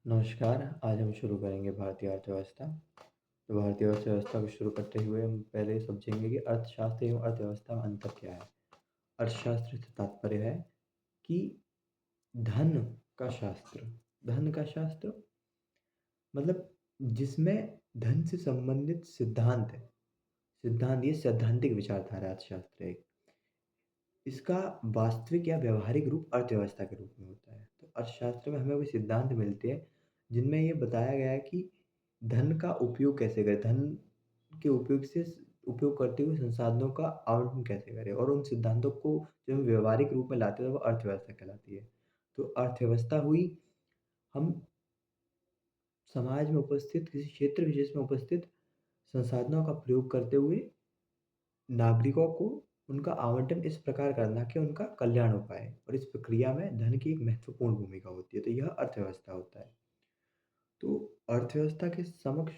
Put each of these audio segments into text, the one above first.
नमस्कार, आज हम शुरू करेंगे भारतीय अर्थव्यवस्था। तो भारतीय अर्थव्यवस्था को शुरू करते हुए हम पहले समझेंगे कि अर्थशास्त्र एवं अर्थव्यवस्था में अंतर क्या है। अर्थशास्त्र से तात्पर्य है कि धन का शास्त्र। धन का शास्त्र मतलब जिसमें धन से संबंधित सिद्धांत है। सिद्धांत ये सैद्धांतिक विचारधारा अर्थशास्त्र है। इसका वास्तविक या व्यावहारिक रूप अर्थव्यवस्था के रूप में होता है। तो अर्थशास्त्र में हमें वो सिद्धांत मिलते हैं जिनमें ये बताया गया है कि धन का उपयोग कैसे करें, धन के उपयोग करते हुए संसाधनों का आवंटन कैसे करें, और उन सिद्धांतों को जब हम व्यावहारिक रूप में लाते हैं तो वो अर्थव्यवस्था कहलाती है। तो अर्थव्यवस्था हुई हम समाज में उपस्थित किसी क्षेत्र विशेष में उपस्थित संसाधनों का प्रयोग करते हुए नागरिकों को उनका आवंटन इस प्रकार करना कि उनका कल्याण हो पाए, और इस प्रक्रिया में धन की एक महत्वपूर्ण भूमिका होती है। तो यह अर्थव्यवस्था होता है। तो अर्थव्यवस्था के समक्ष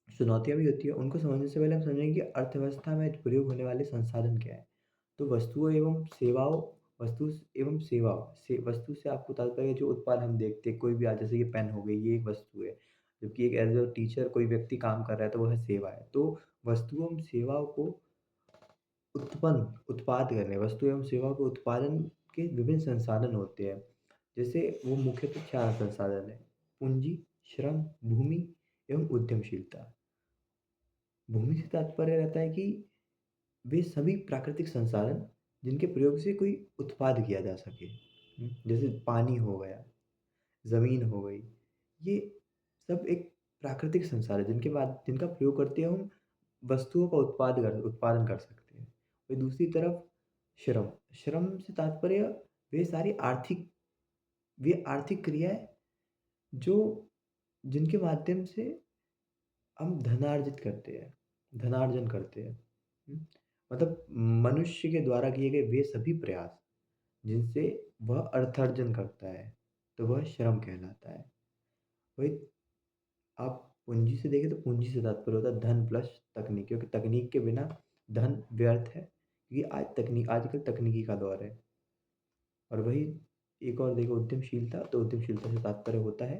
चुनौतियाँ भी होती हैं। उनको समझने से पहले हम समझेंगे कि अर्थव्यवस्था में प्रयोग होने वाले संसाधन क्या हैं। तो वस्तु से आपको तात्पर्य है जो उत्पाद हम देखते हैं, कोई भी जैसे ये पेन हो गई, ये एक वस्तु है। जबकि एक एज़ अ टीचर कोई व्यक्ति काम कर रहा है तो वह सेवा है। तो वस्तुओं एवं सेवाओं को उत्पाद करने वस्तु एवं सेवा के उत्पादन के विभिन्न संसाधन होते हैं। जैसे वो मुख्यतः 4 संसाधन हैं: पूँजी, श्रम, भूमि एवं उद्यमशीलता। भूमि से तात्पर्य रहता है कि वे सभी प्राकृतिक संसाधन जिनके प्रयोग से कोई उत्पाद किया जा सके। जैसे पानी हो गया, ज़मीन हो गई, ये सब एक प्राकृतिक संसाधन है जिनका प्रयोग करते हुए हम वस्तुओं का उत्पादन कर सकते हैं। वहीं दूसरी तरफ श्रम, श्रम से तात्पर्य वे सारी आर्थिक वे आर्थिक क्रियाएँ जो जिनके माध्यम से हम धनार्जन करते हैं। हुँ? मतलब मनुष्य के द्वारा किए गए वे सभी प्रयास जिनसे वह अर्थार्जन करता है, तो वह श्रम कहलाता है। वही आप पूँजी से देखें तो पूँजी से तात्पर्य होता है धन प्लस तकनीक, क्योंकि तकनीक के बिना धन व्यर्थ है, क्योंकि आजकल तकनीकी का दौर है। और वही एक और देखो उद्यमशीलता, तो उद्यमशीलता से तात्पर्य होता है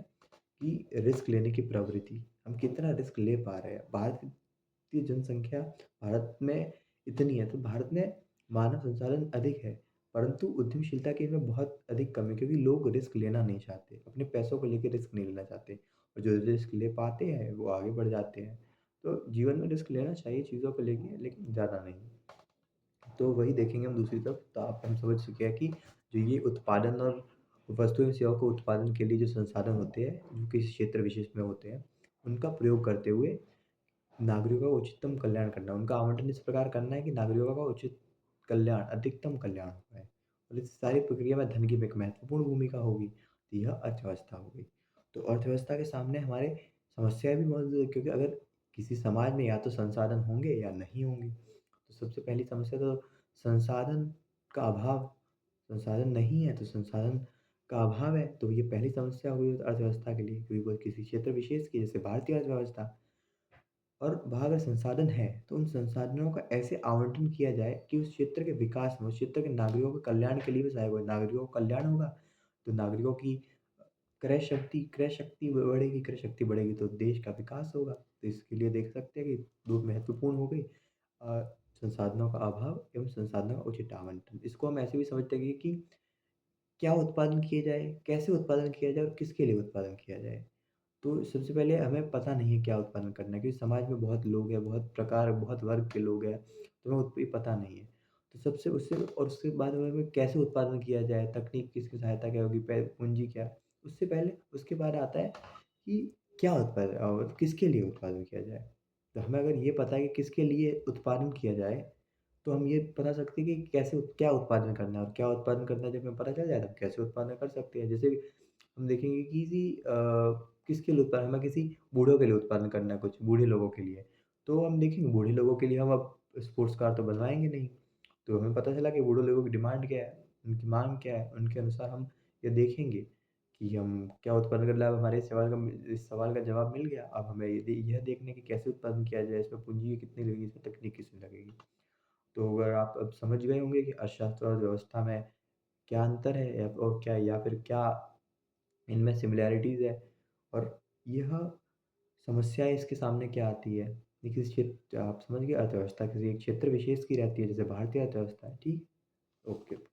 कि रिस्क लेने की प्रवृत्ति। हम कितना रिस्क ले पा रहे हैं। भारत की जनसंख्या भारत में इतनी है, तो भारत में मानव संसाधन अधिक है, परंतु उद्यमशीलता की इसमें बहुत अधिक कमी है, क्योंकि लोग रिस्क लेना नहीं चाहते, अपने पैसों को लेके रिस्क नहीं लेना चाहते, और जो रिस्क ले पाते हैं वो आगे बढ़ जाते हैं। तो जीवन में रिस्क लेना चाहिए चीज़ों को लेके, लेकिन ज़्यादा नहीं। तो वही देखेंगे हम दूसरी तरफ, तो आप हम समझ चुके हैं कि जो ये उत्पादन और वस्तु एवं सेवा को उत्पादन के लिए जो संसाधन होते हैं, जो किसी क्षेत्र विशेष में होते हैं, उनका प्रयोग करते हुए नागरिकों का उच्चतम कल्याण करना, उनका आवंटन इस प्रकार करना है कि नागरिकों का उचित कल्याण, अधिकतम कल्याण हो पाए, और इस सारी प्रक्रिया में धन की भी एक महत्वपूर्ण भूमिका होगी। तो यह अर्थव्यवस्था हो गई। तो अर्थव्यवस्था के सामने हमारे समस्याएँ भी मौजूद है, क्योंकि अगर किसी समाज में या तो संसाधन होंगे या नहीं होंगे। तो सबसे पहली समस्या तो संसाधन का अभाव, संसाधन नहीं है तो संसाधन का अभाव है, तो ये पहली समस्या हुई अर्थव्यवस्था के लिए, क्योंकि कोई किसी क्षेत्र विशेष की जैसे भारतीय अर्थव्यवस्था, और वहाँ अगर संसाधन है, तो उन संसाधनों का ऐसे आवंटन किया जाए कि उस क्षेत्र के विकास में, उस क्षेत्र के नागरिकों के कल्याण के लिए भी सहायक हो। नागरिकों का कल्याण होगा, तो नागरिकों की क्रय शक्ति बढ़ेगी तो देश का विकास होगा। तो इसके लिए देख सकते हैं कि 2 महत्वपूर्ण हो गई संसाधनों का अभाव एवं संसाधनों का उचित आवंटन। इसको हम ऐसे भी समझते हैं कि क्या उत्पादन किए जाए, कैसे उत्पादन किया जाए और किसके लिए उत्पादन किया जाए। तो सबसे पहले हमें पता नहीं है क्या उत्पादन करना है, क्योंकि समाज में बहुत लोग हैं, बहुत प्रकार, बहुत वर्ग के लोग हैं, तो हमें ये पता नहीं है। तो सबसे उससे और उसके बाद हमें कैसे उत्पादन किया जाए, तकनीक किसकी सहायता क्या होगी, पूँजी क्या, उससे पहले उसके बाद आता है कि किसके लिए उत्पादन किया जाए। तो हमें अगर ये पता है कि किसके लिए उत्पादन किया जाए, तो हम ये बता सकते हैं कि क्या उत्पादन करना है, और क्या उत्पादन करना है जब हमें पता चल जाए, तब कैसे उत्पादन कर सकते हैं। जैसे हम देखेंगे कि किसके लिए उत्पादन, हमें किसी बूढ़ों के लिए उत्पादन करना है, कुछ बूढ़े लोगों के लिए, तो हम देखेंगे बूढ़े लोगों के लिए हम अब स्पोर्ट्स कार तो बनवाएँगे नहीं। तो हमें पता चला कि बूढ़े लोगों की डिमांड क्या है, उनकी माँग क्या है, उनके अनुसार हम ये देखेंगे कि हम क्या उत्पादन कर, अब हमारे इस सवाल का जवाब मिल गया। अब हमें यह देखना है कि कैसे उत्पादन किया जाए, इसमें पूँजी कितनी लगेगी, इसमें तकनीक कितनी लगेगी। तो अगर आप अब समझ गए होंगे कि अर्थशास्त्र और व्यवस्था में क्या अंतर है, या फिर क्या इनमें सिमिलैरिटीज़ है और यह समस्याएँ इसके सामने क्या आती है, ये किसी क्षेत्र आप समझ गए अर्थव्यवस्था किसी एक क्षेत्र विशेष की रहती है, जैसे भारतीय अर्थव्यवस्था है, ठीक? ओके।